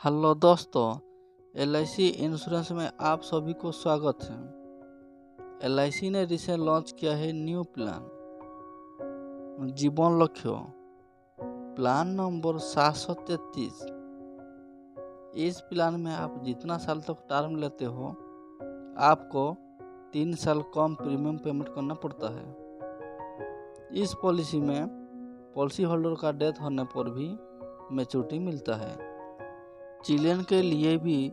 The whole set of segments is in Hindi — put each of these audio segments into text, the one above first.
हेलो दोस्तों, एलआईसी इंश्योरेंस में आप सभी को स्वागत है। एलआईसी ने रिसेंट लॉन्च किया है न्यू प्लान जीवन लक्ष्य प्लान नंबर 733। इस प्लान में आप जितना साल तक टर्म लेते हो आपको 3 साल कम प्रीमियम पेमेंट करना पड़ता है। इस पॉलिसी में पॉलिसी होल्डर का डेथ होने पर भी मैच्योरिटी मिलता है। चिल्ड्रन के लिए भी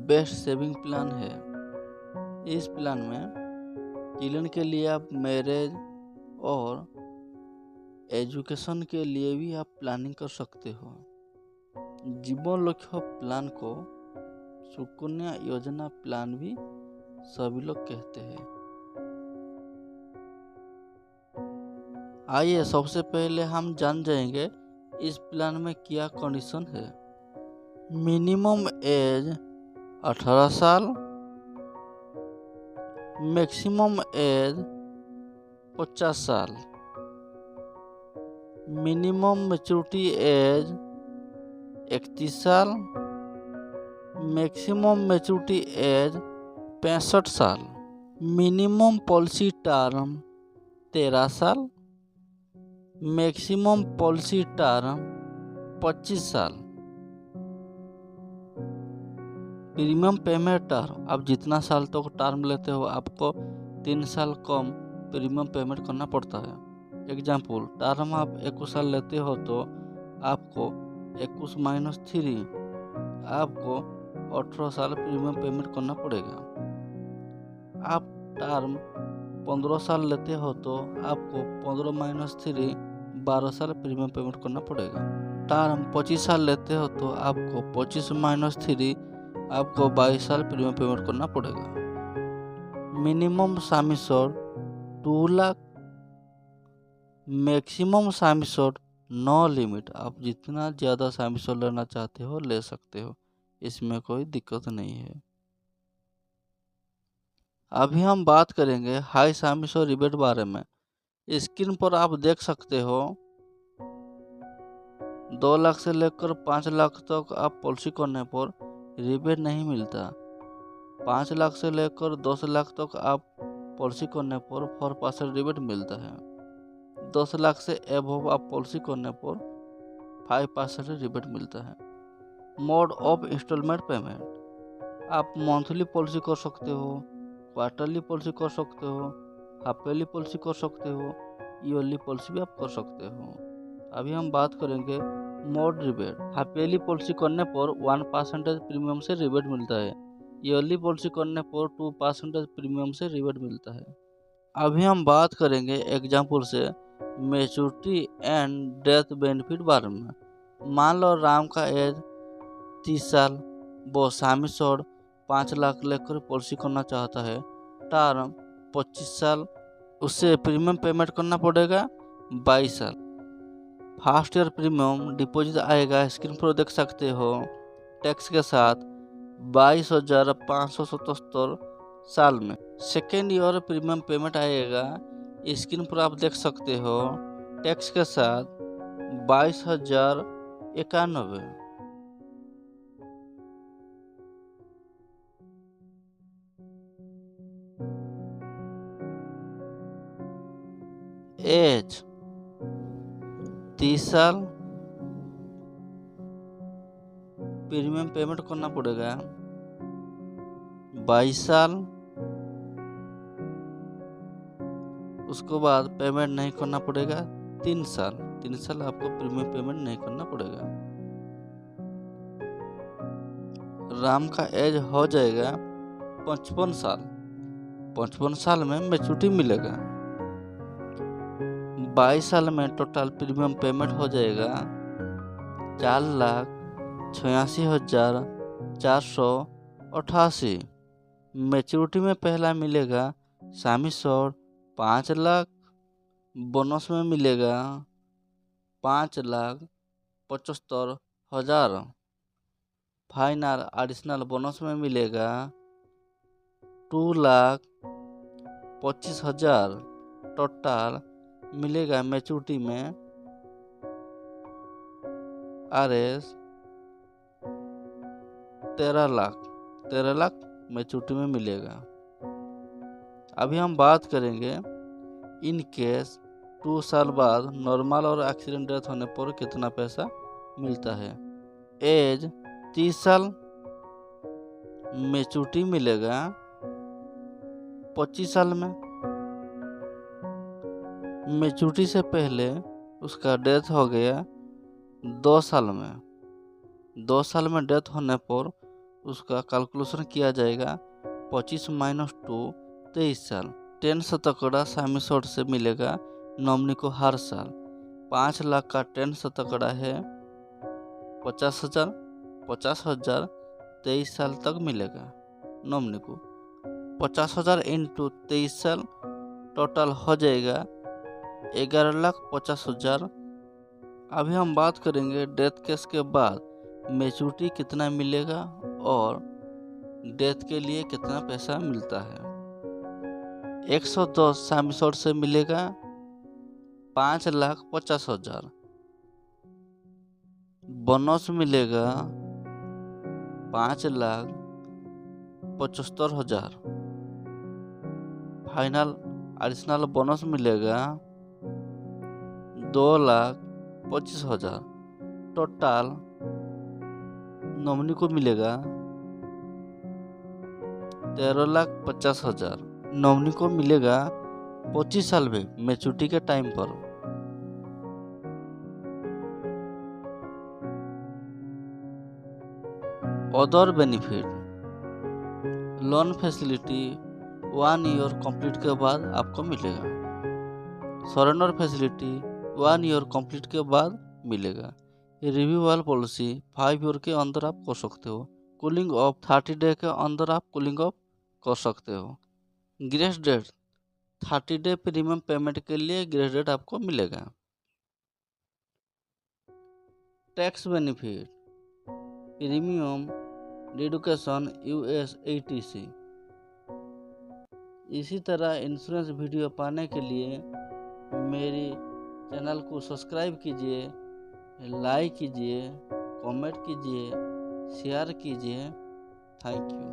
बेस्ट सेविंग प्लान है। इस प्लान में चिल्ड्रन के लिए आप मैरिज और एजुकेशन के लिए भी आप प्लानिंग कर सकते हो। जीवन लक्ष्य प्लान को सुकन्या योजना प्लान भी सभी लोग कहते हैं। आइए सबसे पहले हम जान जाएंगे इस प्लान में क्या कंडीशन है। मिनिमम एज 18 साल, मैक्सिमम एज 50 साल, मिनिमम मैच्योरिटी एज 31 साल, मैक्सिमम मैच्योरिटी एज 65 साल, मिनिमम पॉलिसी टर्म 13 साल, मैक्सिमम पॉलिसी टर्म 25 साल। प्रीमियम पेमेंट टर्म, आप जितना साल तक टर्म लेते हो आपको 3 साल कम प्रीमियम पेमेंट करना पड़ता है। एग्जाम्पल, टर्म आप 21 साल लेते हो तो आपको 21-3 आपको 18 साल प्रीमियम पेमेंट करना पड़ेगा। आप टर्म 15 साल लेते हो तो आपको 15-3 12 साल प्रीमियम पेमेंट करना पड़ेगा। टर्म 25 साल लेते हो तो आपको 25-3 आपको 22 साल प्रीमियम पेमेंट करना पड़ेगा। Minimum sum assured 2 lakh, maximum sum assured no limit. आप जितना ज़्यादा सम एश्योर्ड लेना चाहते हो ले सकते हो, इसमें कोई दिक्कत नहीं है। अभी हम बात करेंगे हाई सम एश्योर्ड रिबेट बारे में। स्क्रीन पर आप देख सकते हो 2 लाख से लेकर 5 लाख तक आप पॉलिसी करने पर रिबेट नहीं मिलता। 5 लाख से लेकर 10 लाख तक आप पॉलिसी करने पर 4% रिबेट मिलता है। 10 लाख से एबव आप पॉलिसी करने पर 5% रिबेट मिलता है। मोड ऑफ इंस्टॉलमेंट पेमेंट, आप मंथली पॉलिसी कर सकते हो, क्वार्टरली पॉलिसी कर सकते हो, हाफ ईयरली पॉलिसी कर सकते हो, ईयरली पॉलिसी भी आप कर सकते हो। अभी हम बात करेंगे mode rebate. Half yearly policy करने पर 1% प्रीमियम से रिबेट मिलता है। ईयरली पॉलिसी करने पर 2% प्रीमियम से रिबेट मिलता है। अभी हम बात करेंगे एग्जाम्पल से मैच्योरिटी एंड डेथ बेनिफिट बारे में। मान लो राम का एज 30 साल, वो सम एश्योर्ड 5 लाख लेकर पॉलिसी करना चाहता है। टर्म 25 साल, उससे प्रीमियम पेमेंट करना पड़ेगा 22 साल। फर्स्ट ईयर प्रीमियम डिपॉजिट आएगा, स्क्रीन पर देख सकते हो, टैक्स के साथ 22,577 साल में। सेकेंड ईयर प्रीमियम पेमेंट आएगा, स्क्रीन पर आप देख सकते हो, टैक्स के साथ 22,091। एज 30 साल, प्रीमियम पेमेंट करना पड़ेगा 22 साल। उसके बाद पेमेंट नहीं करना पड़ेगा 3 साल। 3 साल आपको प्रीमियम पेमेंट नहीं करना पड़ेगा। राम का एज हो जाएगा 55 साल। 55 साल में मैच्योरिटी मिलेगा। 22 साल में टोटल प्रीमियम पेमेंट हो जाएगा 4,86,488। मैच्योरिटी में पहला मिलेगा सम एश्योर्ड 5 लाख, बोनस में मिलेगा 5,75,000, फाइनल एडिशनल बोनस में मिलेगा 2,25,000। टोटल मिलेगा मैच्योरिटी में RS 13 लाख मैच्योरिटी में मिलेगा। अभी हम बात करेंगे इन केस 2 साल बाद नॉर्मल और एक्सीडेंट डेथ होने पर कितना पैसा मिलता है। एज 30 साल, मैच्योरिटी मिलेगा 25 साल में। मैच्योरिटी से पहले उसका डेथ हो गया 2 साल में। 2 साल में डेथ होने पर उसका कैलकुलेशन किया जाएगा 25 - 2 23 साल। 10 शतकड़ा सामी शॉर्ट से मिलेगा नॉमिनी को हर साल। 5 लाख का 10 शतकड़ा है 50,000। 50,000 23 साल तक मिलेगा नॉमिनी को। 50,000 इंटू 23 साल टोटल हो जाएगा 11,50,000। अभी हम बात करेंगे डेथ केस के बाद मैच्योरिटी कितना मिलेगा और डेथ के लिए कितना पैसा मिलता है। 110 सामिशोर से मिलेगा 5,50,000। बोनस मिलेगा 5,75,000। फाइनल एडिशनल बोनस मिलेगा 2,25,000। टोटल नॉमिनी को मिलेगा 13,50,000। नॉमिनी को मिलेगा 25 साल में मैच्योरिटी के टाइम पर। Other benefit, loan facility 1 year complete के बाद आपको मिलेगा। सरेंडर फैसिलिटी 1 ईयर कंप्लीट के बाद मिलेगा। रिव्यूअल पॉलिसी 5 ईयर के अंदर आप कर सकते हो। कूलिंग ऑफ 30 डे के अंदर आप कूलिंग ऑफ कर सकते हो। Grace date 30 day premium payment के लिए ग्रेस डेट आपको मिलेगा। Tax benefit, premium deduction US ATC। इसी तरह इंश्योरेंस वीडियो पाने के लिए मेरी चैनल को सब्सक्राइब कीजिए, लाइक कीजिए, कमेंट कीजिए, शेयर कीजिए। Thank you.